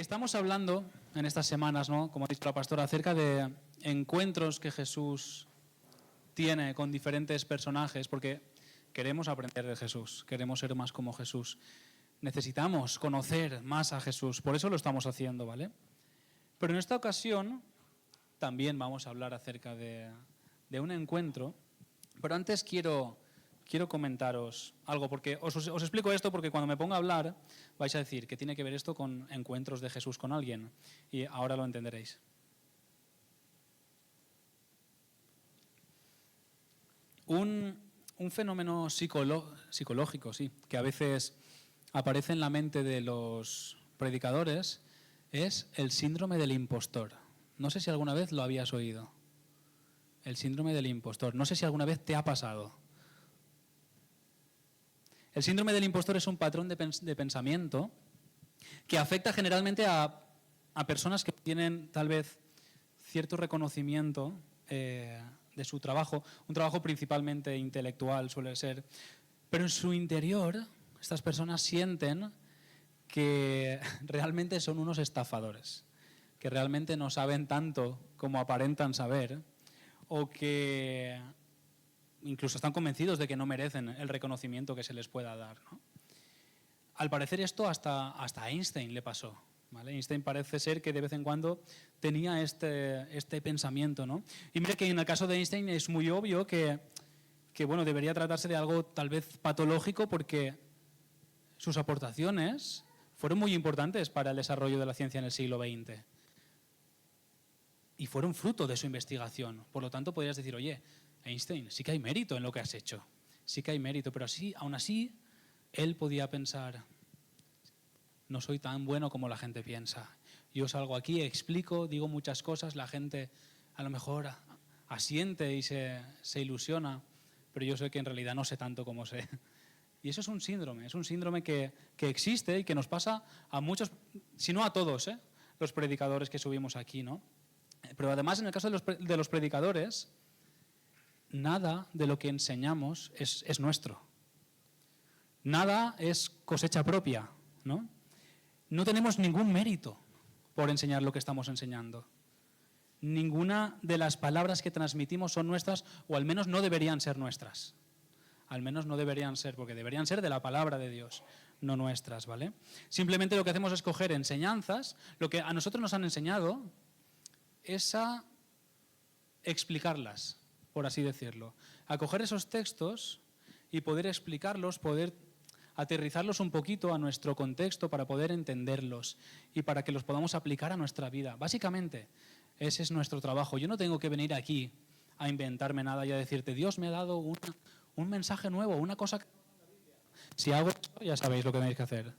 Estamos hablando en estas semanas, ¿no?, como ha dicho la pastora, acerca de encuentros que Jesús tiene con diferentes personajes, porque queremos aprender de Jesús, queremos ser más como Jesús. Necesitamos conocer más a Jesús, por eso lo estamos haciendo, ¿vale? Pero en esta ocasión también vamos a hablar acerca de un encuentro, pero antes quiero comentaros algo, porque os explico esto porque cuando me ponga a hablar vais a decir que tiene que ver esto con encuentros de Jesús con alguien, y ahora lo entenderéis. Un fenómeno psicológico, sí, que a veces aparece en la mente de los predicadores es el síndrome del impostor. No sé si alguna vez lo habías oído. El síndrome del impostor. No sé si alguna vez te ha pasado. El síndrome del impostor es un patrón de pensamiento que afecta generalmente a personas que tienen tal vez cierto reconocimiento de su trabajo, un trabajo principalmente intelectual suele ser, pero en su interior estas personas sienten que realmente son unos estafadores, que realmente no saben tanto como aparentan saber, o que incluso están convencidos de que no merecen el reconocimiento que se les pueda dar, ¿no? Al parecer esto hasta a Einstein le pasó, ¿vale? Einstein parece ser que de vez en cuando tenía este pensamiento, ¿no? Y mire que en el caso de Einstein es muy obvio que bueno, debería tratarse de algo tal vez patológico, porque sus aportaciones fueron muy importantes para el desarrollo de la ciencia en el siglo XX. Y fueron fruto de su investigación. Por lo tanto, podrías decir, oye, Einstein, sí que hay mérito en lo que has hecho. Sí que hay mérito, pero aún así, él podía pensar, no soy tan bueno como la gente piensa. Yo salgo aquí, explico, digo muchas cosas, la gente a lo mejor asiente y se ilusiona, pero yo sé que en realidad no sé tanto como sé. Y eso es un síndrome que existe y que nos pasa a muchos, si no a todos, los predicadores que subimos aquí, ¿no? Pero además, en el caso de los predicadores, nada de lo que enseñamos es nuestro. Nada es cosecha propia, ¿no? No tenemos ningún mérito por enseñar lo que estamos enseñando. Ninguna de las palabras que transmitimos son nuestras, o al menos no deberían ser nuestras. Al menos no deberían ser, porque deberían ser de la palabra de Dios, no nuestras, ¿vale? Simplemente lo que hacemos es coger enseñanzas, lo que a nosotros nos han enseñado es a explicarlas, por así decirlo. A coger esos textos y poder explicarlos, poder aterrizarlos un poquito a nuestro contexto para poder entenderlos y para que los podamos aplicar a nuestra vida. Básicamente, ese es nuestro trabajo. Yo no tengo que venir aquí a inventarme nada y a decirte, Dios me ha dado un mensaje nuevo, una cosa que... Si hago esto, ya sabéis lo que tenéis que hacer.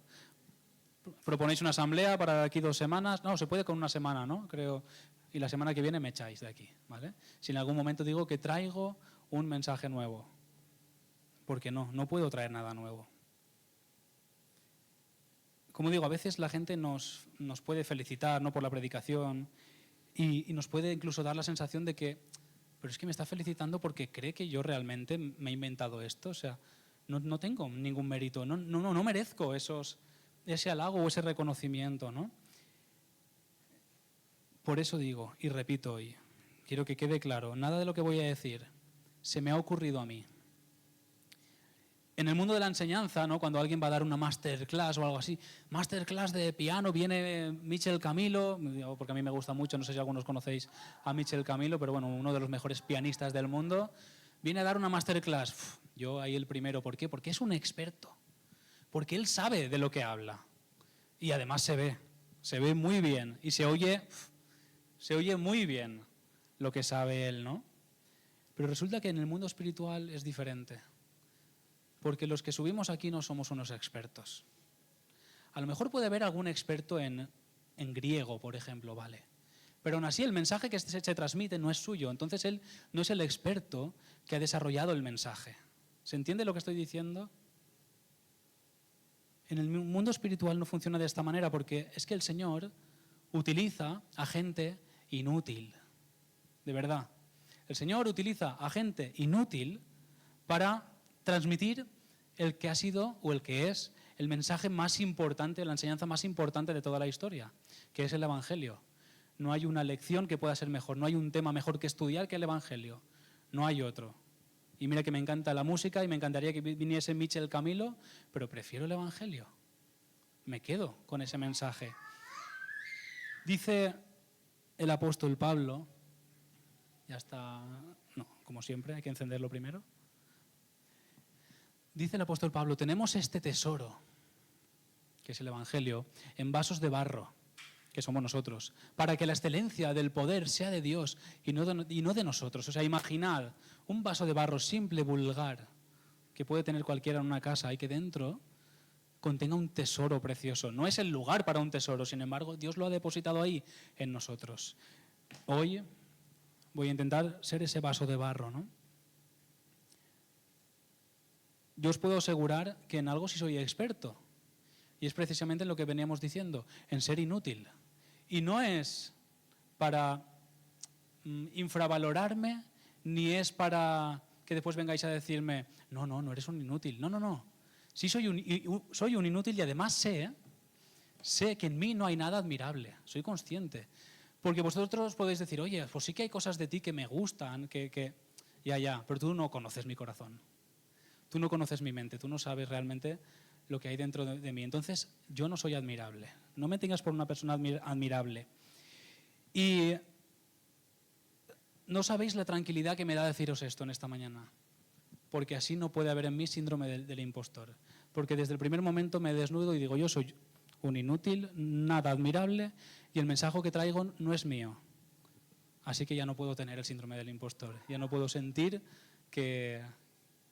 Proponéis una asamblea para aquí 2 semanas. No, se puede con 1 semana, ¿no? Creo. Y la semana que viene me echáis de aquí, ¿vale? Si en algún momento digo que traigo un mensaje nuevo. Porque no puedo traer nada nuevo. Como digo, a veces la gente nos puede felicitar, ¿no?, por la predicación y nos puede incluso dar la sensación de que, pero es que me está felicitando porque cree que yo realmente me he inventado esto. O sea, no tengo ningún mérito, no merezco ese halago o ese reconocimiento, ¿no? Por eso digo, y repito hoy, quiero que quede claro, nada de lo que voy a decir se me ha ocurrido a mí. En el mundo de la enseñanza, ¿no?, cuando alguien va a dar una masterclass o algo así, masterclass de piano, viene Michel Camilo, porque a mí me gusta mucho, no sé si algunos conocéis a Michel Camilo, pero bueno, uno de los mejores pianistas del mundo, viene a dar una masterclass. Yo ahí el primero, ¿por qué? Porque es un experto, porque él sabe de lo que habla y además se ve muy bien y se oye muy bien lo que sabe él, ¿no? Pero resulta que en el mundo espiritual es diferente. Porque los que subimos aquí no somos unos expertos. A lo mejor puede haber algún experto en griego, por ejemplo, ¿vale? Pero aún así el mensaje que se transmite no es suyo. Entonces él no es el experto que ha desarrollado el mensaje. ¿Se entiende lo que estoy diciendo? En el mundo espiritual no funciona de esta manera, porque es que el Señor utiliza a gente inútil. De verdad. El Señor utiliza a gente inútil para transmitir el que ha sido o el que es el mensaje más importante, la enseñanza más importante de toda la historia, que es el Evangelio. No hay una lección que pueda ser mejor, no hay un tema mejor que estudiar que el Evangelio. No hay otro. Y mira que me encanta la música y me encantaría que viniese Michel Camilo, pero prefiero el Evangelio. Me quedo con ese mensaje. Dice el apóstol Pablo, ya está, no, como siempre, hay que encenderlo primero. Dice el apóstol Pablo, tenemos este tesoro, que es el Evangelio, en vasos de barro, que somos nosotros, para que la excelencia del poder sea de Dios y no de nosotros. O sea, imaginad un vaso de barro simple, vulgar, que puede tener cualquiera en una casa y que dentro contenga un tesoro precioso. No es el lugar para un tesoro, sin embargo, Dios lo ha depositado ahí en nosotros. Hoy voy a intentar ser ese vaso de barro, ¿no? Yo os puedo asegurar que en algo sí soy experto. Y es precisamente en lo que veníamos diciendo, en ser inútil. Y no es para infravalorarme, ni es para que después vengáis a decirme, no eres un inútil. No. Sí soy un inútil y además sé que en mí no hay nada admirable. Soy consciente. Porque vosotros podéis decir, oye, pues sí que hay cosas de ti que me gustan, ya, pero tú no conoces mi corazón. Tú no conoces mi mente, tú no sabes realmente lo que hay dentro de mí. Entonces, yo no soy admirable. No me tengas por una persona admirable. Y no sabéis la tranquilidad que me da deciros esto en esta mañana. Porque así no puede haber en mí síndrome del impostor. Porque desde el primer momento me desnudo y digo, yo soy un inútil, nada admirable, y el mensaje que traigo no es mío. Así que ya no puedo tener el síndrome del impostor. Ya no puedo sentir que...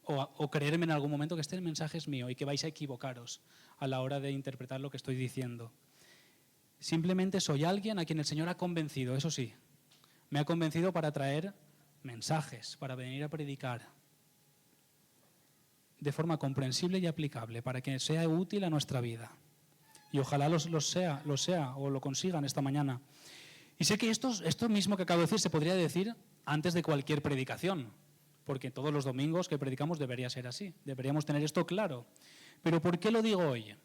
O creerme en algún momento que este mensaje es mío y que vais a equivocaros a la hora de interpretar lo que estoy diciendo. Simplemente soy alguien a quien el Señor ha convencido, eso sí. Me ha convencido para traer mensajes, para venir a predicar de forma comprensible y aplicable, para que sea útil a nuestra vida. Y ojalá lo sea o lo consigan esta mañana. Y sé que esto mismo que acabo de decir se podría decir antes de cualquier predicación. Porque todos los domingos que predicamos debería ser así, deberíamos tener esto claro. Pero ¿por qué lo digo hoy?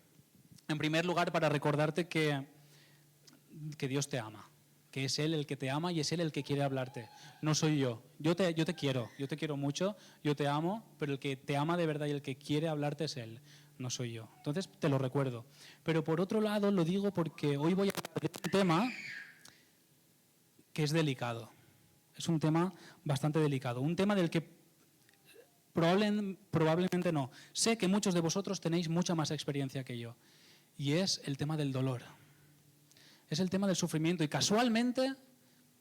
En primer lugar, para recordarte que Dios te ama, que es Él el que te ama y es Él el que quiere hablarte. No soy yo. Yo te quiero mucho, yo te amo, pero el que te ama de verdad y el que quiere hablarte es Él, no soy yo. Entonces te lo recuerdo. Pero por otro lado lo digo porque hoy voy a hablar de un tema que es delicado. Es un tema bastante delicado, un tema del que probablemente no. Sé que muchos de vosotros tenéis mucha más experiencia que yo, y es el tema del dolor. Es el tema del sufrimiento, y casualmente,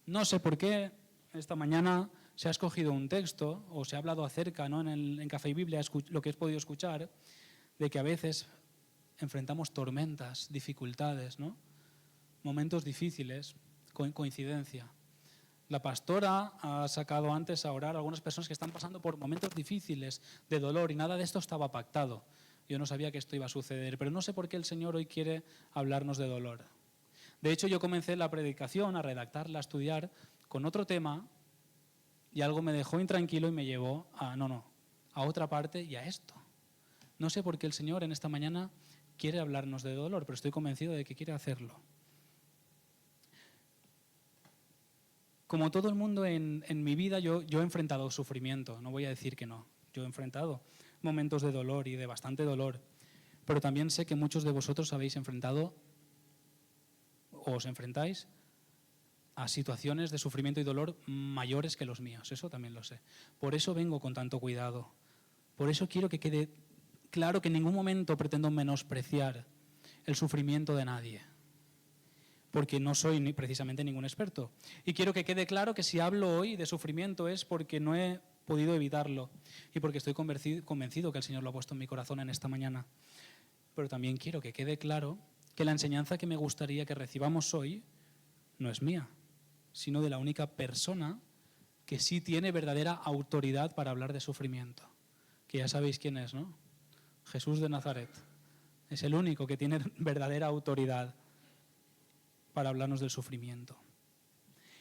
no sé por qué, esta mañana se ha escogido un texto, o se ha hablado acerca, ¿no? en Café y Biblia, lo que he podido escuchar, de que a veces enfrentamos tormentas, dificultades, ¿no? Momentos difíciles, coincidencia. La pastora ha sacado antes a orar a algunas personas que están pasando por momentos difíciles de dolor y nada de esto estaba pactado. Yo no sabía que esto iba a suceder, pero no sé por qué el Señor hoy quiere hablarnos de dolor. De hecho, yo comencé la predicación, a redactarla, a estudiar, con otro tema y algo me dejó intranquilo y me llevó a otra parte y a esto. No sé por qué el Señor en esta mañana quiere hablarnos de dolor, pero estoy convencido de que quiere hacerlo. Como todo el mundo en mi vida, yo he enfrentado sufrimiento, no voy a decir que no. Yo he enfrentado momentos de dolor y de bastante dolor, pero también sé que muchos de vosotros habéis enfrentado o os enfrentáis a situaciones de sufrimiento y dolor mayores que los míos, eso también lo sé. Por eso vengo con tanto cuidado, por eso quiero que quede claro que en ningún momento pretendo menospreciar el sufrimiento de nadie, porque no soy precisamente ningún experto. Y quiero que quede claro que si hablo hoy de sufrimiento es porque no he podido evitarlo y porque estoy convencido que el Señor lo ha puesto en mi corazón en esta mañana. Pero también quiero que quede claro que la enseñanza que me gustaría que recibamos hoy no es mía, sino de la única persona que sí tiene verdadera autoridad para hablar de sufrimiento. Que ya sabéis quién es, ¿no? Jesús de Nazaret. Es el único que tiene verdadera autoridad para hablarnos del sufrimiento.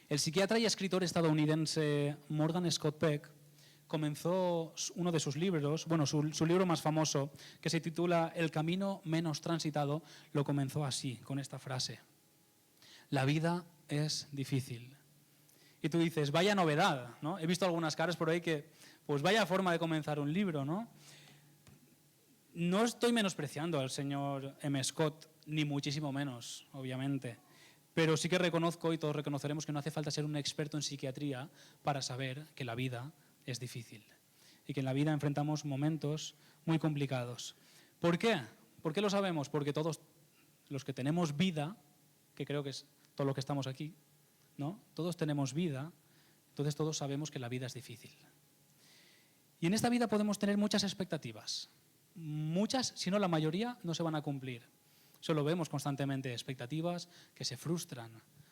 El psiquiatra y escritor estadounidense Morgan Scott Peck comenzó uno de sus libros, bueno, su libro más famoso, que se titula El camino menos transitado, lo comenzó así, con esta frase: la vida es difícil. Y tú dices, vaya novedad, ¿no? He visto algunas caras por ahí que, pues vaya forma de comenzar un libro, ¿no? No estoy menospreciando al señor M. Scott, ni muchísimo menos, obviamente. Pero sí que reconozco, y todos reconoceremos, que no hace falta ser un experto en psiquiatría para saber que la vida es difícil y que en la vida enfrentamos momentos muy complicados. ¿Por qué? ¿Por qué lo sabemos? Porque todos los que tenemos vida, que creo que es todo lo que estamos aquí, ¿no? Todos tenemos vida, entonces todos sabemos que la vida es difícil. Y en esta vida podemos tener muchas expectativas. Muchas, si no la mayoría, no se van a cumplir. Eso lo vemos constantemente, expectativas que se frustran,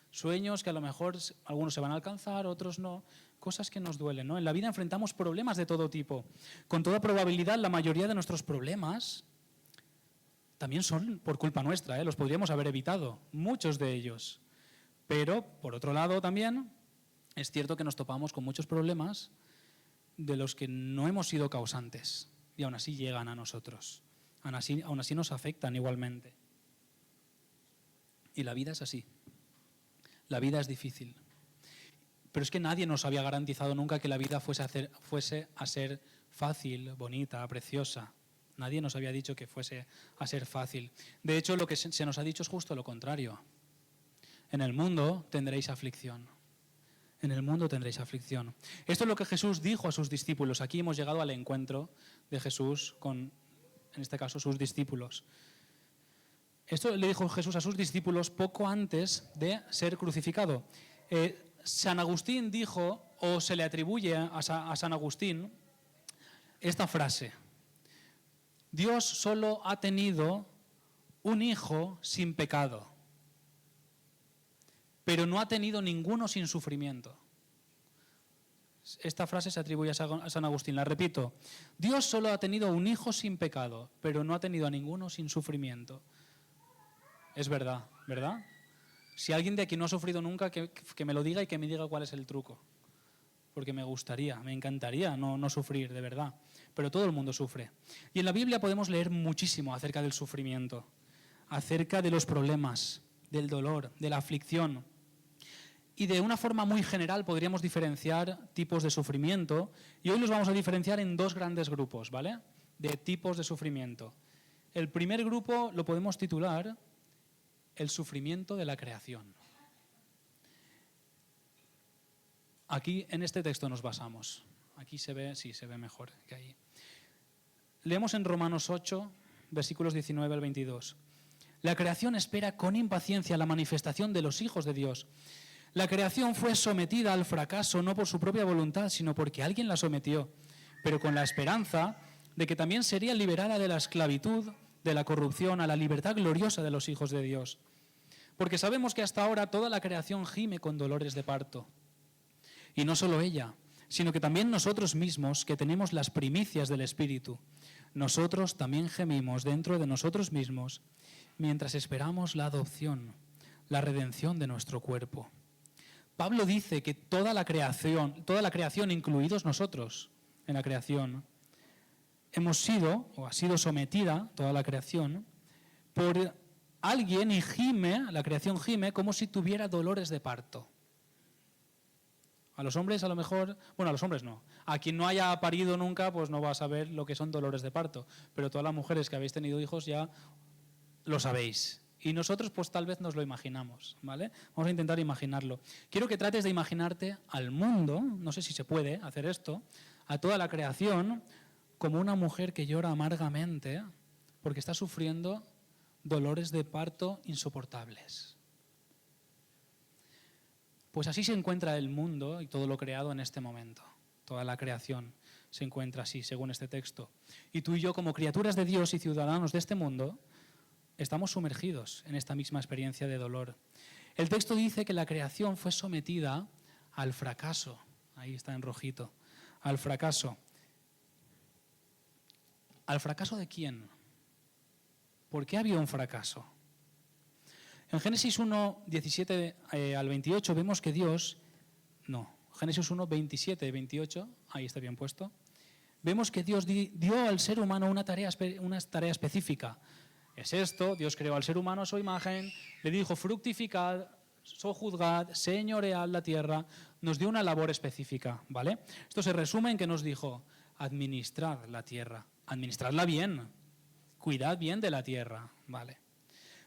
sueños que a lo mejor algunos se van a alcanzar, otros no, cosas que nos duelen, ¿no? En la vida enfrentamos problemas de todo tipo. Con toda probabilidad, la mayoría de nuestros problemas también son por culpa nuestra, ¿eh? Los podríamos haber evitado, muchos de ellos. Pero, por otro lado, también es cierto que nos topamos con muchos problemas de los que no hemos sido causantes y aún así llegan a nosotros. Aún así nos afectan igualmente. Y la vida es así. La vida es difícil. Pero es que nadie nos había garantizado nunca que la vida fuese a ser fácil, bonita, preciosa. Nadie nos había dicho que fuese a ser fácil. De hecho, lo que se nos ha dicho es justo lo contrario. En el mundo tendréis aflicción. En el mundo tendréis aflicción. Esto es lo que Jesús dijo a sus discípulos. Aquí hemos llegado al encuentro de Jesús con, en este caso, sus discípulos. Esto le dijo Jesús a sus discípulos poco antes de ser crucificado. San Agustín dijo, o se le atribuye a San Agustín, esta frase: Dios solo ha tenido un hijo sin pecado, pero no ha tenido ninguno sin sufrimiento. Esta frase se atribuye a San Agustín. La repito: Dios solo ha tenido un hijo sin pecado, pero no ha tenido a ninguno sin sufrimiento. Es verdad, ¿verdad? Si alguien de aquí no ha sufrido nunca, que me lo diga y que me diga cuál es el truco. Porque me gustaría, me encantaría no sufrir, de verdad. Pero todo el mundo sufre. Y en la Biblia podemos leer muchísimo acerca del sufrimiento, acerca de los problemas, del dolor, de la aflicción. Y de una forma muy general podríamos diferenciar tipos de sufrimiento. Y hoy los vamos a diferenciar en dos grandes grupos, ¿vale? De tipos de sufrimiento. El primer grupo lo podemos titular el sufrimiento de la creación. Aquí en este texto nos basamos. Aquí se ve, sí, se ve mejor que ahí. Leemos en Romanos 8, versículos 19 al 22. La creación espera con impaciencia la manifestación de los hijos de Dios. La creación fue sometida al fracaso no por su propia voluntad, sino porque alguien la sometió, pero con la esperanza de que también sería liberada de la esclavitud, de la corrupción, a la libertad gloriosa de los hijos de Dios. Porque sabemos que hasta ahora toda la creación gime con dolores de parto. Y no solo ella, sino que también nosotros mismos, que tenemos las primicias del Espíritu, nosotros también gemimos dentro de nosotros mismos mientras esperamos la adopción, la redención de nuestro cuerpo. Pablo dice que toda la creación, incluidos nosotros en la creación, hemos sido, o ha sido sometida, toda la creación, por alguien y gime, la creación gime, como si tuviera dolores de parto. A los hombres a lo mejor, bueno, a los hombres no. A quien no haya parido nunca, pues no va a saber lo que son dolores de parto. Pero todas las mujeres que habéis tenido hijos ya lo sabéis. Y nosotros pues tal vez nos lo imaginamos, ¿vale? Vamos a intentar imaginarlo. Quiero que trates de imaginarte al mundo, no sé si se puede hacer esto, a toda la creación, como una mujer que llora amargamente porque está sufriendo dolores de parto insoportables. Pues así se encuentra el mundo y todo lo creado en este momento. Toda la creación se encuentra así, según este texto. Y tú y yo, como criaturas de Dios y ciudadanos de este mundo, estamos sumergidos en esta misma experiencia de dolor. El texto dice que la creación fue sometida al fracaso. Ahí está en rojito. Al fracaso. ¿Al fracaso de quién? ¿Por qué había un fracaso? En Génesis 1, 17 al 28 vemos que Dios, Génesis 1, 27 y 28, ahí está bien puesto, vemos que Dios dio al ser humano una tarea específica. Es esto, Dios creó al ser humano a su imagen, le dijo fructificad, sojuzgad, señoread la tierra, nos dio una labor específica, ¿vale? Esto se resume en que nos dijo, administrad la tierra, administradla bien, cuidad bien de la tierra, ¿vale?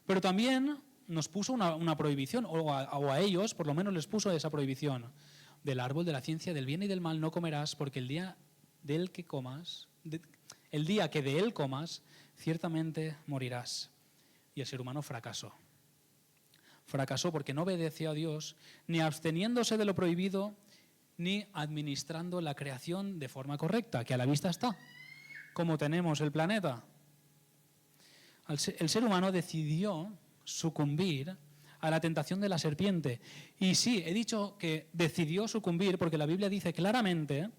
Pero también nos puso una prohibición, o a ellos por lo menos les puso esa prohibición. Del árbol de la ciencia del bien y del mal no comerás, porque el día que de él comas, ciertamente morirás. Y el ser humano fracasó. Fracasó porque no obedeció a Dios, ni absteniéndose de lo prohibido, ni administrando la creación de forma correcta, que a la vista está, como tenemos el planeta. El ser humano decidió sucumbir a la tentación de la serpiente. Y sí, he dicho que decidió sucumbir porque la Biblia dice claramente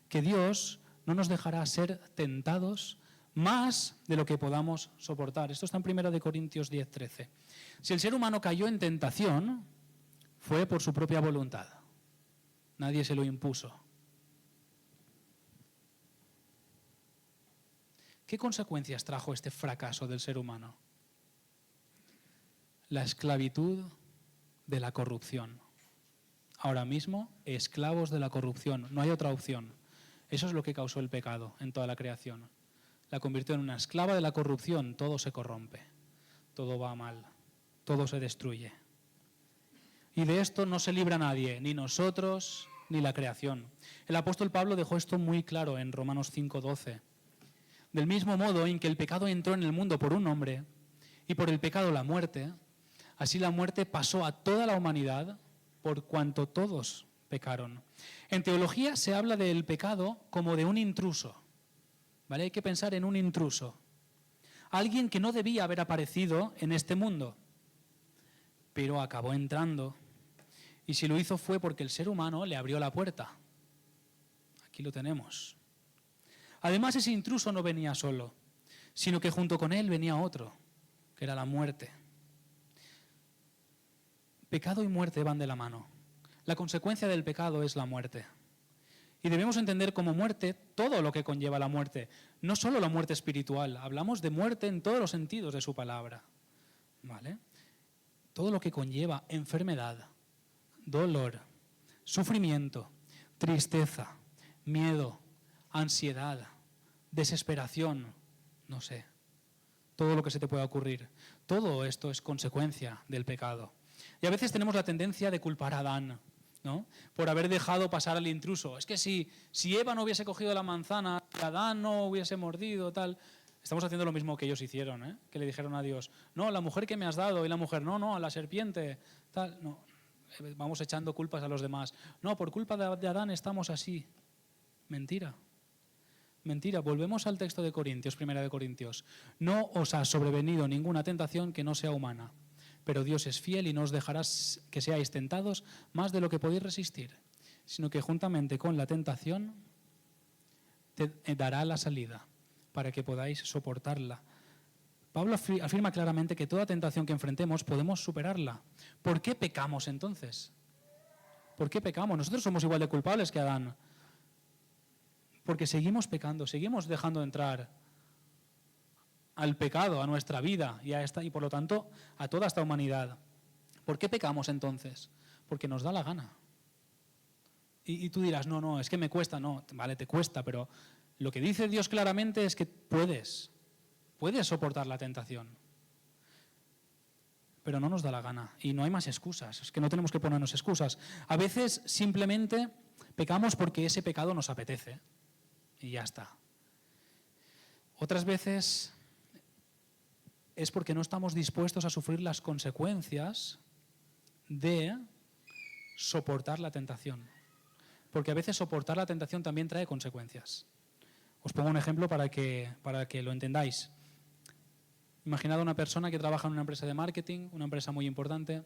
que Dios no nos dejará ser tentados más de lo que podamos soportar. Esto está en 1 Corintios 10:13. Si el ser humano cayó en tentación, fue por su propia voluntad. Nadie se lo impuso. ¿Qué consecuencias trajo este fracaso del ser humano? La esclavitud de la corrupción. Ahora mismo, esclavos de la corrupción. No hay otra opción. Eso es lo que causó el pecado en toda la creación. La convirtió en una esclava de la corrupción. Todo se corrompe. Todo va mal. Todo se destruye. Y de esto no se libra nadie, ni nosotros, ni la creación. El apóstol Pablo dejó esto muy claro en Romanos 5:12. Del mismo modo en que el pecado entró en el mundo por un hombre, y por el pecado la muerte, así la muerte pasó a toda la humanidad por cuanto todos pecaron. En teología se habla del pecado como de un intruso, ¿vale? Hay que pensar en un intruso. Alguien que no debía haber aparecido en este mundo, pero acabó entrando. Y si lo hizo fue porque el ser humano le abrió la puerta. Aquí lo tenemos. Además, ese intruso no venía solo, sino que junto con él venía otro, que era la muerte. Pecado y muerte van de la mano. La consecuencia del pecado es la muerte. Y debemos entender como muerte todo lo que conlleva la muerte, no solo la muerte espiritual, hablamos de muerte en todos los sentidos de su palabra, ¿vale? Todo lo que conlleva enfermedad, dolor, sufrimiento, tristeza, miedo, ansiedad, desesperación, no sé, todo lo que se te pueda ocurrir. Todo esto es consecuencia del pecado. Y a veces tenemos la tendencia de culpar a Adán, ¿no? Por haber dejado pasar al intruso. Es que si Eva no hubiese cogido la manzana, Adán no hubiese mordido, tal. Estamos haciendo lo mismo que ellos hicieron, ¿eh? Que le dijeron a Dios, no, la mujer que me has dado, y la mujer, no, a la serpiente, tal. No, vamos echando culpas a los demás. No, por culpa de Adán estamos así. Mentira. Mentira, volvemos al texto de Corintios, 1 Corintios. No os ha sobrevenido ninguna tentación que no sea humana, pero Dios es fiel y no os dejará que seáis tentados más de lo que podéis resistir, sino que juntamente con la tentación te dará la salida para que podáis soportarla. Pablo afirma claramente que toda tentación que enfrentemos podemos superarla. ¿Por qué pecamos entonces? ¿Por qué pecamos? Nosotros somos igual de culpables que Adán. Porque seguimos pecando, seguimos dejando entrar al pecado, a nuestra vida y por lo tanto a toda esta humanidad. ¿Por qué pecamos entonces? Porque nos da la gana. Y tú dirás, no, es que me cuesta. No, vale, te cuesta, pero lo que dice Dios claramente es que puedes soportar la tentación. Pero no nos da la gana y no hay más excusas, es que no tenemos que ponernos excusas. A veces simplemente pecamos porque ese pecado nos apetece. Y ya está. Otras veces es porque no estamos dispuestos a sufrir las consecuencias de soportar la tentación. Porque a veces soportar la tentación también trae consecuencias. Os pongo un ejemplo para que lo entendáis. Imaginad una persona que trabaja en una empresa de marketing, una empresa muy importante,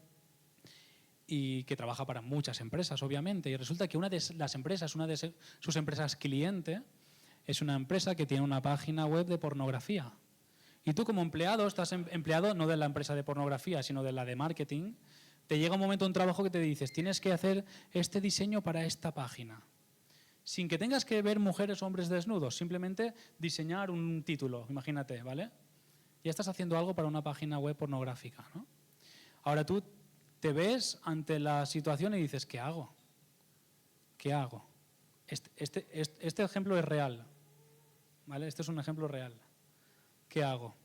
y que trabaja para muchas empresas, obviamente. Y resulta que una de las empresas, una de sus empresas cliente, es una empresa que tiene una página web de pornografía. Y tú como empleado, estás empleado no de la empresa de pornografía, sino de la de marketing, te llega un momento, un trabajo que te dices, tienes que hacer este diseño para esta página. Sin que tengas que ver mujeres o hombres desnudos, simplemente diseñar un título, imagínate, ¿vale? Ya estás haciendo algo para una página web pornográfica, ¿no? Ahora tú te ves ante la situación y dices, ¿qué hago? ¿Qué hago? Este ejemplo es real, ¿vale? Este es un ejemplo real. ¿Qué hago?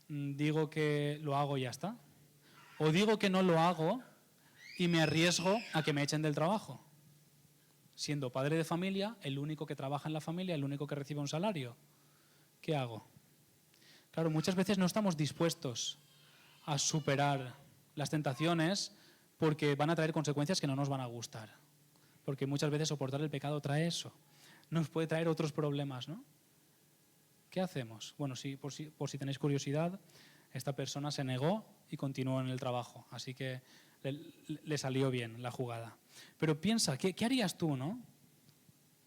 ¿Digo que lo hago y ya está? ¿O digo que no lo hago y me arriesgo a que me echen del trabajo? Siendo padre de familia, el único que trabaja en la familia, el único que recibe un salario. ¿Qué hago? Claro, muchas veces no estamos dispuestos a superar las tentaciones porque van a traer consecuencias que no nos van a gustar. Porque muchas veces soportar el pecado trae eso. Nos puede traer otros problemas, ¿no? ¿Qué hacemos? Bueno, por si tenéis curiosidad, esta persona se negó y continuó en el trabajo. Así que le salió bien la jugada. Pero piensa, ¿qué harías tú, no?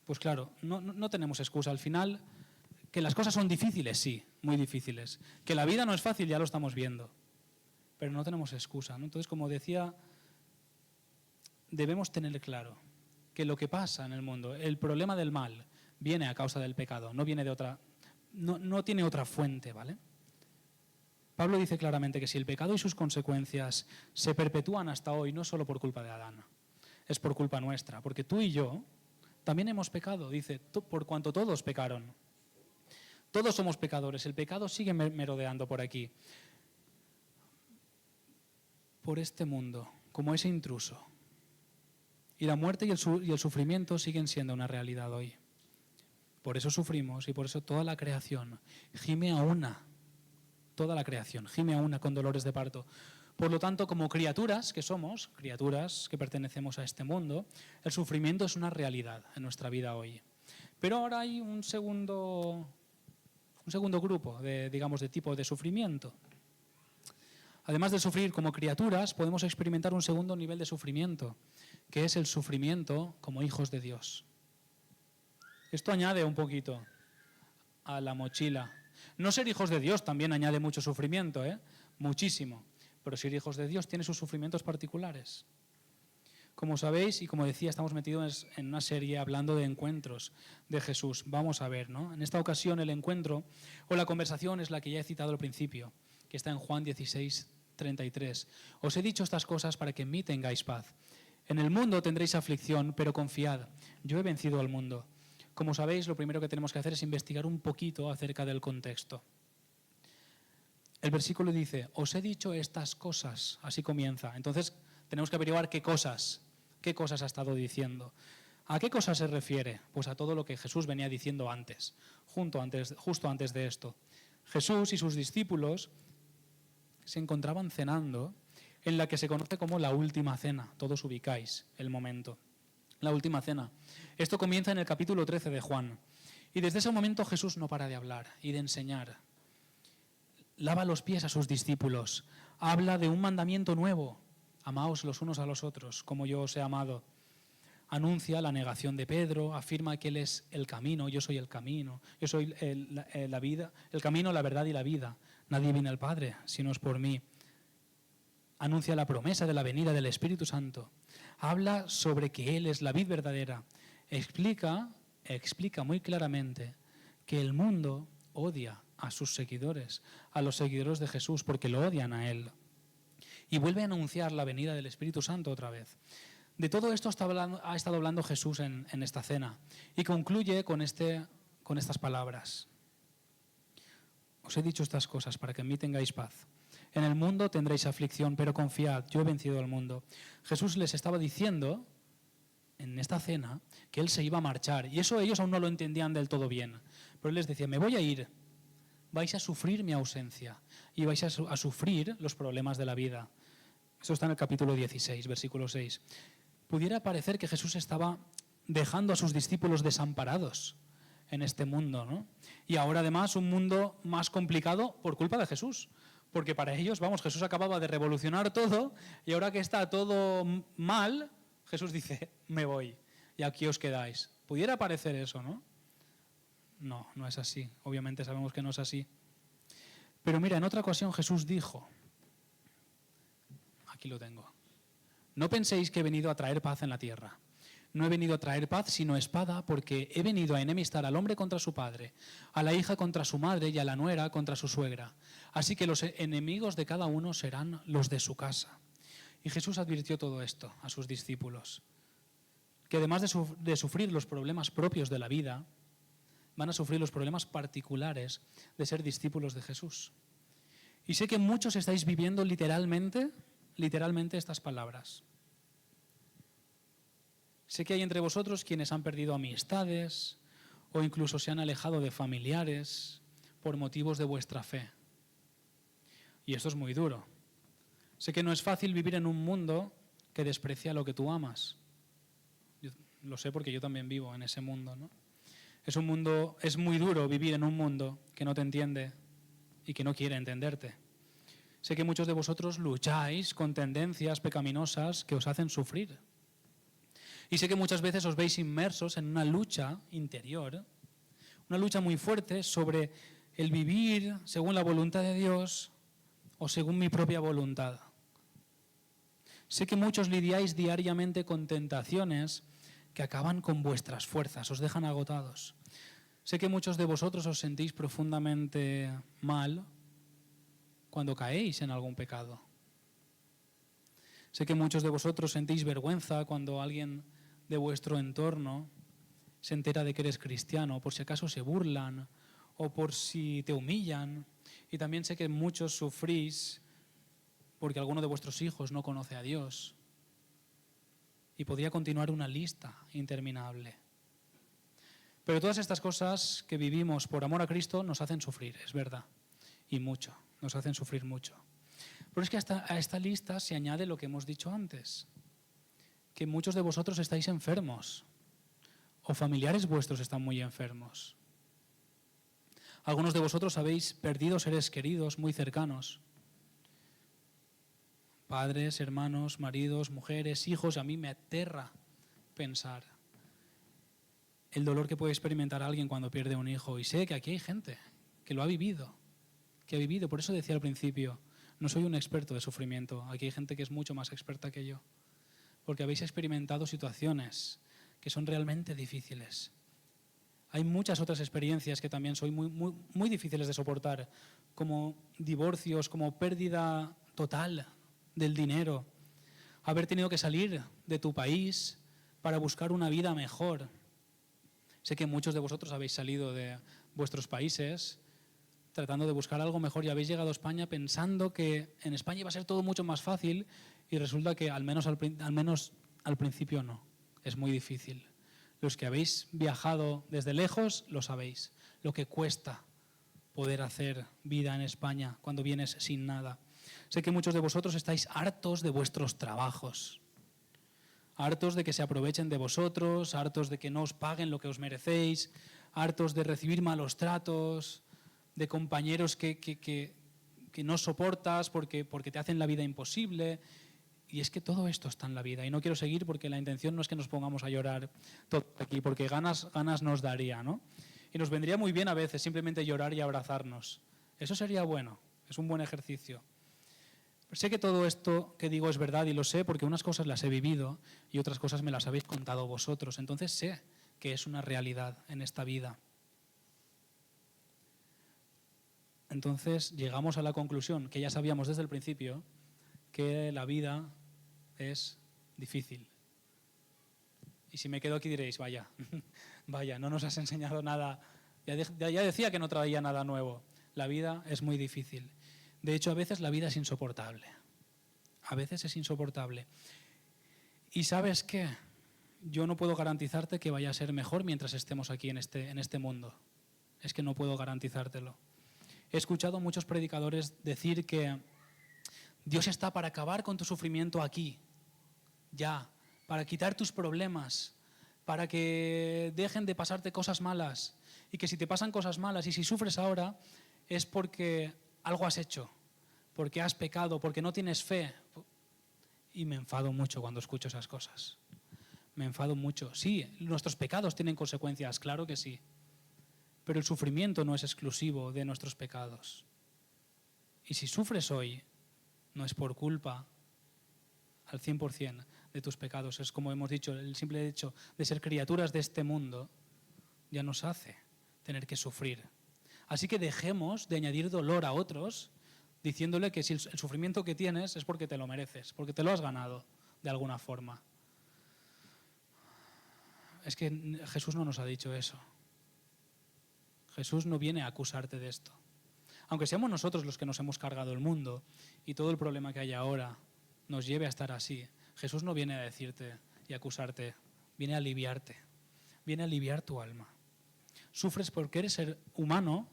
Pues claro, no tenemos excusa. Al final, que las cosas son difíciles, sí, muy difíciles. Que la vida no es fácil, ya lo estamos viendo. Pero no tenemos excusa, ¿no? Entonces, como decía, debemos tener claro que lo que pasa en el mundo, el problema del mal, viene a causa del pecado, no viene de otra, no tiene otra fuente, ¿vale? Pablo dice claramente que si el pecado y sus consecuencias se perpetúan hasta hoy, no solo por culpa de Adán, es por culpa nuestra, porque tú y yo también hemos pecado, dice, por cuanto todos pecaron. Todos somos pecadores, el pecado sigue merodeando por aquí, por este mundo, como ese intruso. Y la muerte y el sufrimiento siguen siendo una realidad hoy. Por eso sufrimos y por eso toda la creación gime a una. Toda la creación gime a una con dolores de parto. Por lo tanto, como criaturas que somos, criaturas que pertenecemos a este mundo, el sufrimiento es una realidad en nuestra vida hoy. Pero ahora hay un segundo grupo de tipo de sufrimiento. Además de sufrir como criaturas, podemos experimentar un segundo nivel de sufrimiento, que es el sufrimiento como hijos de Dios. Esto añade un poquito a la mochila. No ser hijos de Dios también añade mucho sufrimiento, muchísimo. Pero ser hijos de Dios tiene sus sufrimientos particulares. Como sabéis, y como decía, estamos metidos en una serie hablando de encuentros de Jesús. Vamos a ver, ¿no? En esta ocasión el encuentro o la conversación es la que ya he citado al principio, que está en Juan 16:33. Os he dicho estas cosas para que en mí tengáis paz. En el mundo tendréis aflicción, pero confiad, yo he vencido al mundo. Como sabéis, lo primero que tenemos que hacer es investigar un poquito acerca del contexto. El versículo dice, os he dicho estas cosas, así comienza. Entonces tenemos que averiguar qué cosas ha estado diciendo. ¿A qué cosas se refiere? Pues a todo lo que Jesús venía diciendo antes, justo antes de esto. Jesús y sus discípulos se encontraban cenando en la que se conoce como la última cena. Todos ubicáis el momento. La última cena. Esto comienza en el capítulo 13 de Juan. Y desde ese momento Jesús no para de hablar y de enseñar. Lava los pies a sus discípulos. Habla de un mandamiento nuevo. Amaos los unos a los otros, como yo os he amado. Anuncia la negación de Pedro, afirma que él es el camino, yo soy el camino, yo soy la vida, el camino, la verdad y la vida. Nadie viene al Padre si no es por mí. Anuncia la promesa de la venida del Espíritu Santo. Habla sobre que Él es la vid verdadera. Explica muy claramente que el mundo odia a sus seguidores, a los seguidores de Jesús, porque lo odian a Él. Y vuelve a anunciar la venida del Espíritu Santo otra vez. De todo esto ha estado hablando Jesús en esta cena y concluye con estas palabras. Os he dicho estas cosas para que en mí tengáis paz. En el mundo tendréis aflicción, pero confiad, yo he vencido al mundo. Jesús les estaba diciendo en esta cena que Él se iba a marchar. Y eso ellos aún no lo entendían del todo bien. Pero Él les decía, me voy a ir. Vais a sufrir mi ausencia y vais a sufrir los problemas de la vida. Eso está en el capítulo 16, versículo 6. Pudiera parecer que Jesús estaba dejando a sus discípulos desamparados en este mundo, ¿no? Y ahora además un mundo más complicado por culpa de Jesús. Porque para ellos, Jesús acababa de revolucionar todo y ahora que está todo mal, Jesús dice, me voy y aquí os quedáis. Pudiera parecer eso, ¿no? No, no es así. Obviamente sabemos que no es así. Pero mira, en otra ocasión Jesús dijo, aquí lo tengo, No penséis que he venido a traer paz en la tierra. No he venido a traer paz sino espada, porque he venido a enemistar al hombre contra su padre, a la hija contra su madre y a la nuera contra su suegra. Así que los enemigos de cada uno serán los de su casa. Y Jesús advirtió todo esto a sus discípulos, que además de sufrir los problemas propios de la vida, van a sufrir los problemas particulares de ser discípulos de Jesús. Y sé que muchos estáis viviendo literalmente estas palabras. Sé que hay entre vosotros quienes han perdido amistades o incluso se han alejado de familiares por motivos de vuestra fe. Y esto es muy duro. Sé que no es fácil vivir en un mundo que desprecia lo que tú amas. Yo lo sé porque yo también vivo en ese mundo, ¿no? Es muy duro vivir en un mundo que no te entiende y que no quiere entenderte. Sé que muchos de vosotros lucháis con tendencias pecaminosas que os hacen sufrir. Y sé que muchas veces os veis inmersos en una lucha interior, una lucha muy fuerte sobre el vivir según la voluntad de Dios o según mi propia voluntad. Sé que muchos lidiáis diariamente con tentaciones que acaban con vuestras fuerzas, os dejan agotados. Sé que muchos de vosotros os sentís profundamente mal cuando caéis en algún pecado. Sé que muchos de vosotros sentís vergüenza cuando alguien de vuestro entorno se entera de que eres cristiano, por si acaso se burlan o por si te humillan. Y también sé que muchos sufrís porque alguno de vuestros hijos no conoce a Dios. Y podría continuar una lista interminable. Pero todas estas cosas que vivimos por amor a Cristo nos hacen sufrir, es verdad. Y mucho, nos hacen sufrir mucho. Pero es que a esta lista se añade lo que hemos dicho antes, que muchos de vosotros estáis enfermos o familiares vuestros están muy enfermos. Algunos de vosotros habéis perdido seres queridos muy cercanos. Padres, hermanos, maridos, mujeres, hijos. A mí me aterra pensar el dolor que puede experimentar alguien cuando pierde un hijo. Y sé que aquí hay gente que lo ha vivido, Por eso decía al principio, no soy un experto de sufrimiento. Aquí hay gente que es mucho más experta que yo. Porque habéis experimentado situaciones que son realmente difíciles. Hay muchas otras experiencias que también son muy difíciles de soportar, como divorcios, como pérdida total del dinero, haber tenido que salir de tu país para buscar una vida mejor. Sé que muchos de vosotros habéis salido de vuestros países tratando de buscar algo mejor y habéis llegado a España pensando que en España iba a ser todo mucho más fácil y resulta que al menos al principio no. Es muy difícil. Los que habéis viajado desde lejos lo sabéis, lo que cuesta poder hacer vida en España cuando vienes sin nada. Sé que muchos de vosotros estáis hartos de vuestros trabajos, hartos de que se aprovechen de vosotros, hartos de que no os paguen lo que os merecéis, hartos de recibir malos tratos, de compañeros que no soportas porque te hacen la vida imposible. Y es que todo esto está en la vida. Y no quiero seguir porque la intención no es que nos pongamos a llorar todo aquí, porque ganas nos daría, ¿no? Y nos vendría muy bien a veces simplemente llorar y abrazarnos. Eso sería bueno, es un buen ejercicio. Sé que todo esto que digo es verdad y lo sé porque unas cosas las he vivido y otras cosas me las habéis contado vosotros. Entonces sé que es una realidad en esta vida. Entonces llegamos a la conclusión que ya sabíamos desde el principio, que la vida es difícil. Y si me quedo aquí diréis, vaya, no nos has enseñado nada. Ya decía que no traía nada nuevo. La vida es muy difícil. De hecho, a veces la vida es insoportable. A veces es insoportable. ¿Y sabes qué? Yo no puedo garantizarte que vaya a ser mejor mientras estemos aquí en este mundo. Es que no puedo garantizártelo. He escuchado a muchos predicadores decir que Dios está para acabar con tu sufrimiento aquí, ya, para quitar tus problemas, para que dejen de pasarte cosas malas y que si te pasan cosas malas y si sufres ahora es porque algo has hecho, porque has pecado, porque no tienes fe. Y me enfado mucho cuando escucho esas cosas. Me enfado mucho. Sí, nuestros pecados tienen consecuencias, claro que sí, pero el sufrimiento no es exclusivo de nuestros pecados. Y si sufres hoy, no es por culpa al 100% de tus pecados. Es como hemos dicho, el simple hecho de ser criaturas de este mundo ya nos hace tener que sufrir. Así que dejemos de añadir dolor a otros diciéndole que si el sufrimiento que tienes es porque te lo mereces, porque te lo has ganado de alguna forma. Es que Jesús no nos ha dicho eso. Jesús no viene a acusarte de esto. Aunque seamos nosotros los que nos hemos cargado el mundo y todo el problema que hay ahora nos lleve a estar así, Jesús no viene a decirte y a acusarte, viene a aliviarte, viene a aliviar tu alma. Sufres porque eres ser humano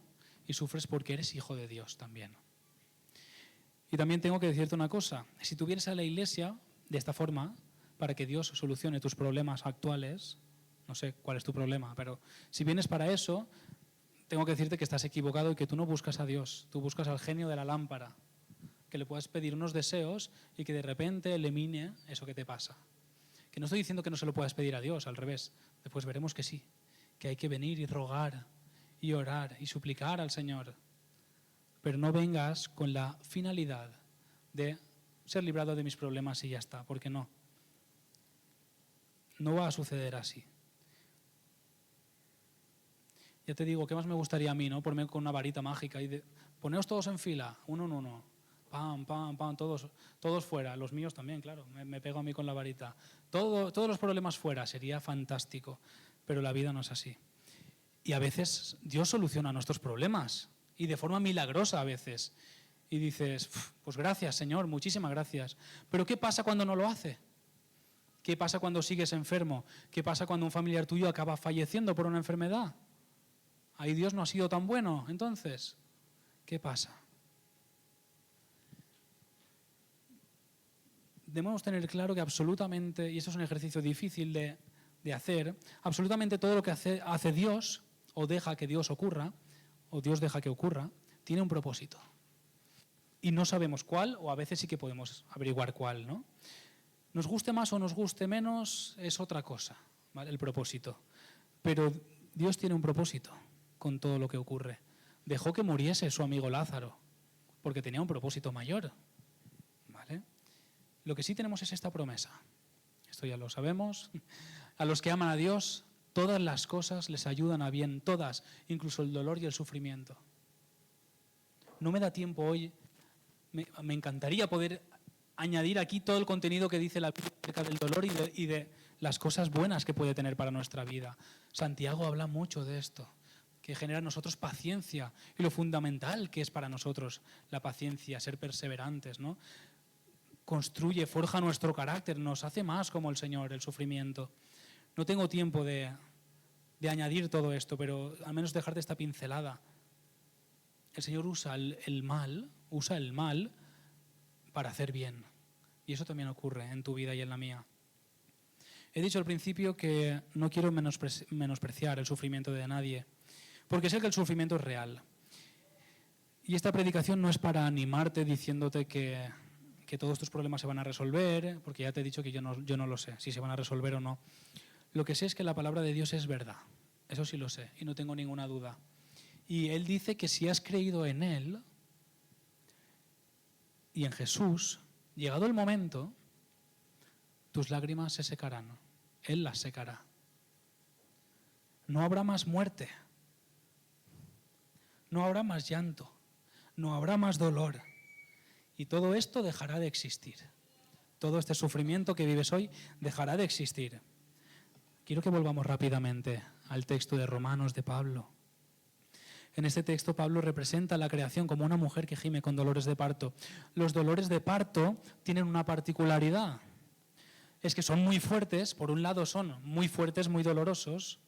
y sufres porque eres hijo de Dios también. Y también tengo que decirte una cosa, si tú vienes a la iglesia de esta forma, para que Dios solucione tus problemas actuales, no sé cuál es tu problema, pero si vienes para eso, tengo que decirte que estás equivocado y que tú no buscas a Dios, tú buscas al genio de la lámpara, que le puedas pedir unos deseos y que de repente elimine eso que te pasa. Que no estoy diciendo que no se lo puedas pedir a Dios, al revés, después veremos que sí, que hay que venir y rogar y orar y suplicar al Señor, pero no vengas con la finalidad de ser librado de mis problemas y ya está, porque no va a suceder así. Ya te digo, ¿qué más me gustaría a mí, no? Ponerme con una varita mágica y poneos todos en fila, uno en uno, pam, pam, pam, todos fuera, los míos también, claro, me pego a mí con la varita. Todos los problemas fuera, sería fantástico, pero la vida no es así. Y a veces Dios soluciona nuestros problemas, y de forma milagrosa a veces. Y dices, pues gracias, Señor, muchísimas gracias. Pero ¿qué pasa cuando no lo hace? ¿Qué pasa cuando sigues enfermo? ¿Qué pasa cuando un familiar tuyo acaba falleciendo por una enfermedad? Ahí Dios no ha sido tan bueno, entonces, ¿qué pasa? Debemos tener claro que absolutamente, y eso es un ejercicio difícil de hacer, absolutamente todo lo que hace Dios, o deja que Dios ocurra, o Dios deja que ocurra, tiene un propósito. Y no sabemos cuál, o a veces sí que podemos averiguar cuál, ¿no? Nos guste más o nos guste menos es otra cosa, ¿vale? El propósito. Pero Dios tiene un propósito con todo lo que ocurre. Dejó que muriese su amigo Lázaro, porque tenía un propósito mayor, ¿vale? Lo que sí tenemos es esta promesa. Esto ya lo sabemos. A los que aman a Dios, todas las cosas les ayudan a bien, todas, incluso el dolor y el sufrimiento. No me da tiempo hoy, me encantaría poder añadir aquí todo el contenido que dice la Biblia acerca del dolor y de las cosas buenas que puede tener para nuestra vida. Santiago habla mucho de esto, que genera en nosotros paciencia y lo fundamental que es para nosotros la paciencia, ser perseverantes, ¿no? Construye, forja nuestro carácter, nos hace más como el Señor, el sufrimiento. No tengo tiempo de añadir todo esto, pero al menos dejarte esta pincelada. El Señor usa el mal para hacer bien. Y eso también ocurre en tu vida y en la mía. He dicho al principio que no quiero menospreciar el sufrimiento de nadie, porque sé que el sufrimiento es real. Y esta predicación no es para animarte diciéndote que todos tus problemas se van a resolver, porque ya te he dicho que yo no lo sé, si se van a resolver o no. Lo que sé es que la palabra de Dios es verdad, eso sí lo sé, y no tengo ninguna duda. Y Él dice que si has creído en Él y en Jesús, llegado el momento, tus lágrimas se secarán, Él las secará. No habrá más muerte, no habrá más llanto, no habrá más dolor. Y todo esto dejará de existir. Todo este sufrimiento que vives hoy dejará de existir. Quiero que volvamos rápidamente al texto de Romanos de Pablo. En este texto Pablo representa la creación como una mujer que gime con dolores de parto. Los dolores de parto tienen una particularidad. Es que son muy fuertes, por un lado son muy fuertes, muy dolorosos,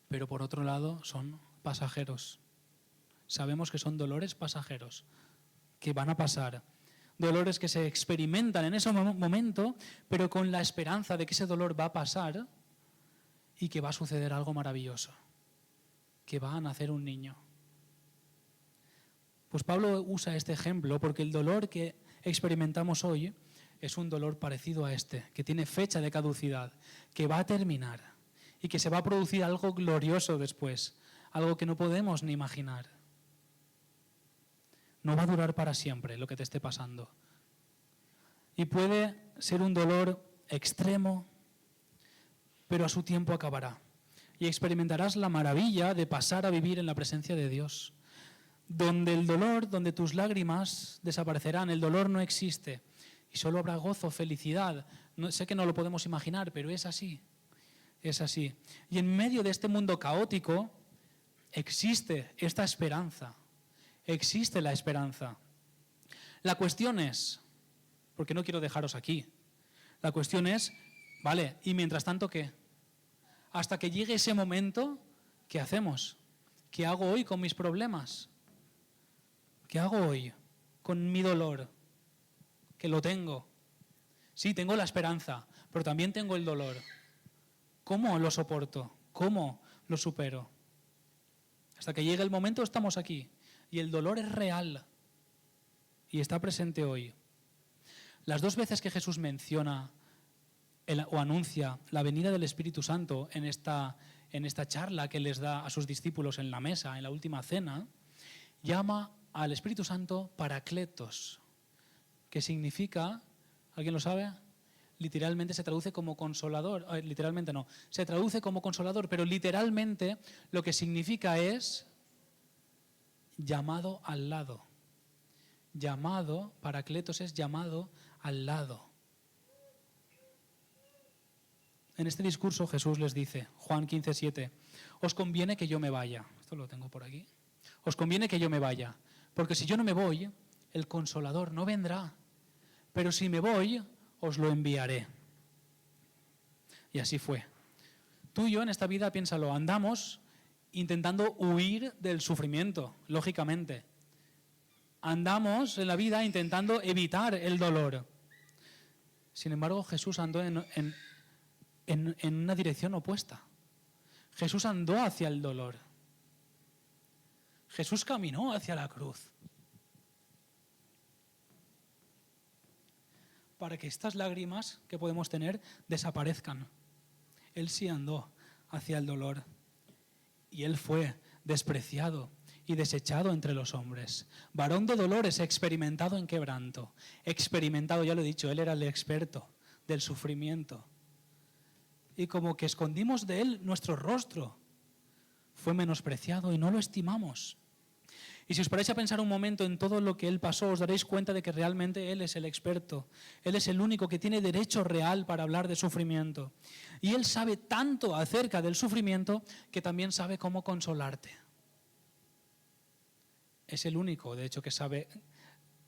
pero por otro lado son pasajeros. Sabemos que son dolores pasajeros, que van a pasar. Dolores que se experimentan en ese momento, pero con la esperanza de que ese dolor va a pasar y que va a suceder algo maravilloso, que va a nacer un niño. Pues Pablo usa este ejemplo porque el dolor que experimentamos hoy es un dolor parecido a este, que tiene fecha de caducidad, que va a terminar y que se va a producir algo glorioso después, algo que no podemos ni imaginar. No va a durar para siempre lo que te esté pasando. Y puede ser un dolor extremo, pero a su tiempo acabará. Y experimentarás la maravilla de pasar a vivir en la presencia de Dios, donde el dolor, donde tus lágrimas desaparecerán, el dolor no existe y solo habrá gozo, felicidad. Sé que no lo podemos imaginar, pero es así, es así. Y en medio de este mundo caótico existe esta esperanza, existe la esperanza. La cuestión es, porque no quiero dejaros aquí, la cuestión es, vale, ¿y mientras tanto qué? Hasta que llegue ese momento, ¿qué hacemos? ¿Qué hago hoy con mis problemas? ¿Qué hago hoy con mi dolor? Que lo tengo. Sí, tengo la esperanza, pero también tengo el dolor. ¿Cómo lo soporto? ¿Cómo lo supero? Hasta que llegue el momento estamos aquí y el dolor es real y está presente hoy. Las dos veces que Jesús menciona o anuncia la venida del Espíritu Santo en esta charla que les da a sus discípulos en la mesa, en la última cena, llama al Espíritu Santo Paracletos, que significa, ¿alguien lo sabe? Literalmente se traduce como consolador, literalmente no, se traduce como consolador, pero literalmente lo que significa es llamado al lado. Llamado, Paracletos es llamado al lado. En este discurso Jesús les dice, Juan 15:7, os conviene que yo me vaya. Esto lo tengo por aquí. Os conviene que yo me vaya, porque si yo no me voy, el Consolador no vendrá. Pero si me voy, os lo enviaré. Y así fue. Tú y yo en esta vida, piénsalo, andamos intentando huir del sufrimiento, lógicamente. Andamos en la vida intentando evitar el dolor. Sin embargo, Jesús andó en una dirección opuesta. Jesús andó hacia el dolor. Jesús caminó hacia la cruz. Para que estas lágrimas que podemos tener desaparezcan. Él sí andó hacia el dolor. Y Él fue despreciado y desechado entre los hombres. Varón de dolores, experimentado en quebranto. Experimentado, ya lo he dicho, Él era el experto del sufrimiento. Y como que escondimos de Él nuestro rostro. Fue menospreciado y no lo estimamos. Y si os paráis a pensar un momento en todo lo que Él pasó, os daréis cuenta de que realmente Él es el experto. Él es el único que tiene derecho real para hablar de sufrimiento. Y Él sabe tanto acerca del sufrimiento que también sabe cómo consolarte. Es el único, de hecho, que sabe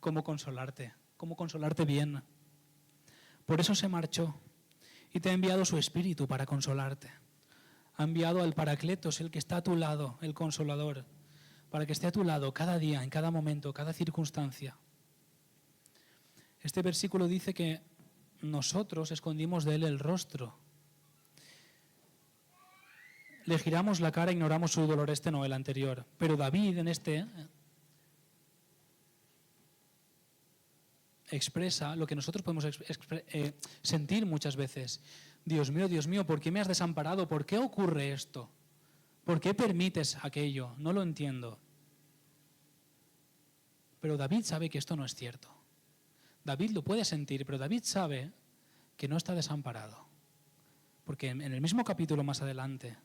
cómo consolarte bien. Por eso se marchó y te ha enviado su Espíritu para consolarte. Ha enviado al Paracletos, el que está a tu lado, el Consolador, para que esté a tu lado cada día, en cada momento, cada circunstancia. Este versículo dice que nosotros escondimos de Él el rostro. Le giramos la cara, ignoramos su dolor, este no, el anterior. Pero David en este expresa lo que nosotros podemos sentir muchas veces. Dios mío, ¿por qué me has desamparado? ¿Por qué ocurre esto? ¿Por qué permites aquello? No lo entiendo. Pero David sabe que esto no es cierto. David lo puede sentir, pero David sabe que no está desamparado. Porque en el mismo capítulo más adelante,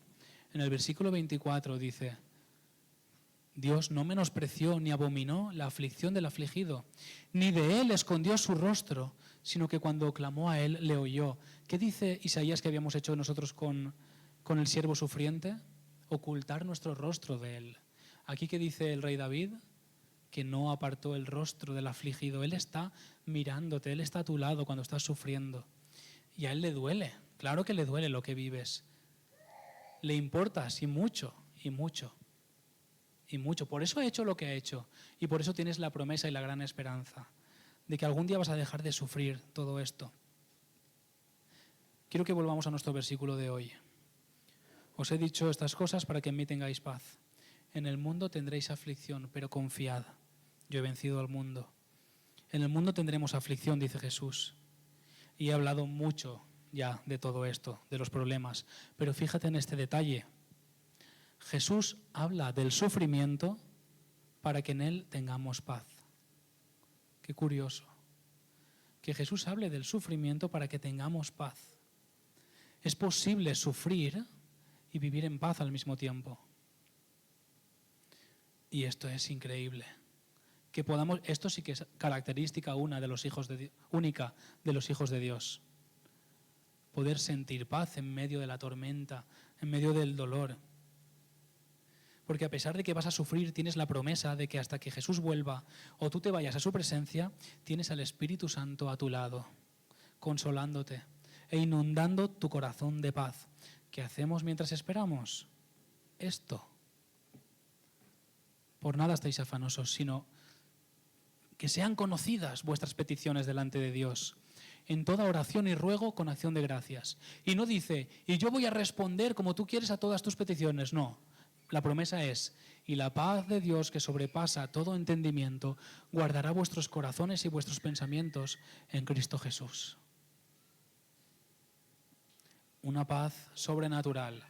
en el versículo 24 dice, Dios no menospreció ni abominó la aflicción del afligido, ni de él escondió su rostro, sino que cuando clamó a él le oyó. ¿Qué dice Isaías que habíamos hecho nosotros con el siervo sufriente? Ocultar nuestro rostro de él. Aquí que dice el rey David, que no apartó el rostro del afligido. Él está mirándote, Él está a tu lado cuando estás sufriendo. Y a Él le duele, claro que le duele lo que vives. Le importa, sí, mucho, y mucho, y mucho. Por eso ha hecho lo que ha hecho. Y por eso tienes la promesa y la gran esperanza de que algún día vas a dejar de sufrir todo esto. Quiero que volvamos a nuestro versículo de hoy. Os he dicho estas cosas para que en mí tengáis paz. En el mundo tendréis aflicción, pero confiad, yo he vencido al mundo. En el mundo tendremos aflicción, dice Jesús. Y he hablado mucho ya de todo esto, de los problemas. Pero fíjate en este detalle. Jesús habla del sufrimiento para que en él tengamos paz. Qué curioso que Jesús hable del sufrimiento para que tengamos paz. Es posible sufrir y vivir en paz al mismo tiempo. Y esto es increíble. Que podamos, esto sí que es característica única de los hijos de Dios. Poder sentir paz en medio de la tormenta, en medio del dolor. Porque a pesar de que vas a sufrir, tienes la promesa de que hasta que Jesús vuelva o tú te vayas a su presencia, tienes al Espíritu Santo a tu lado, consolándote e inundando tu corazón de paz. ¿Qué hacemos mientras esperamos? Esto. Por nada estáis afanosos, sino que sean conocidas vuestras peticiones delante de Dios, en toda oración y ruego con acción de gracias. Y no dice, y yo voy a responder como tú quieres a todas tus peticiones, no. La promesa es, y la paz de Dios que sobrepasa todo entendimiento, guardará vuestros corazones y vuestros pensamientos en Cristo Jesús. Una paz sobrenatural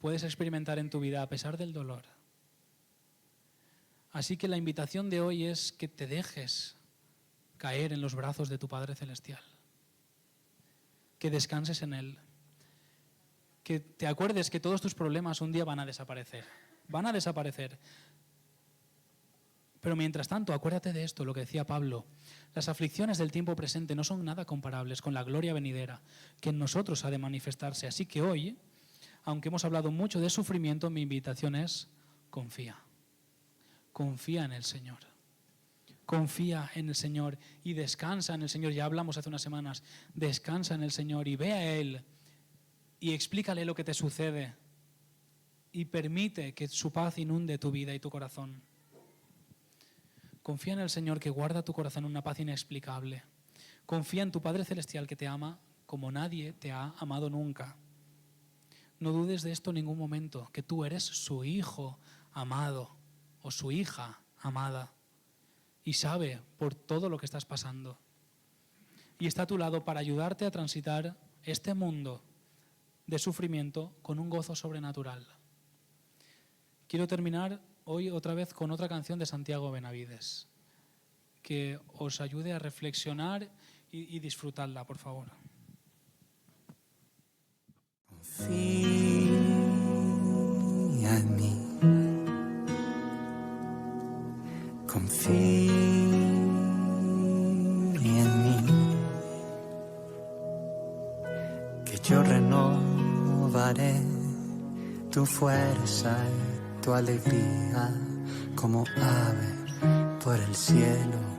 puedes experimentar en tu vida a pesar del dolor. Así que la invitación de hoy es que te dejes caer en los brazos de tu Padre Celestial, que descanses en Él, que te acuerdes que todos tus problemas un día van a desaparecer. Pero mientras tanto, acuérdate de esto, lo que decía Pablo. Las aflicciones del tiempo presente no son nada comparables con la gloria venidera que en nosotros ha de manifestarse. Así que hoy, aunque hemos hablado mucho de sufrimiento, mi invitación es confía. Confía en el Señor. Confía en el Señor y descansa en el Señor. Ya hablamos hace unas semanas. Descansa en el Señor y ve a Él y explícale lo que te sucede y permite que su paz inunde tu vida y tu corazón. Confía en el Señor que guarda tu corazón en una paz inexplicable. Confía en tu Padre Celestial que te ama como nadie te ha amado nunca. No dudes de esto en ningún momento, que tú eres su hijo amado o su hija amada y sabe por todo lo que estás pasando. Y está a tu lado para ayudarte a transitar este mundo de sufrimiento con un gozo sobrenatural. Quiero terminar hoy otra vez con otra canción de Santiago Benavides, que os ayude a reflexionar y disfrutarla, por favor. Confía en mí, confía en mí, que yo renovaré tu fuerza y tu alegría como ave por el cielo.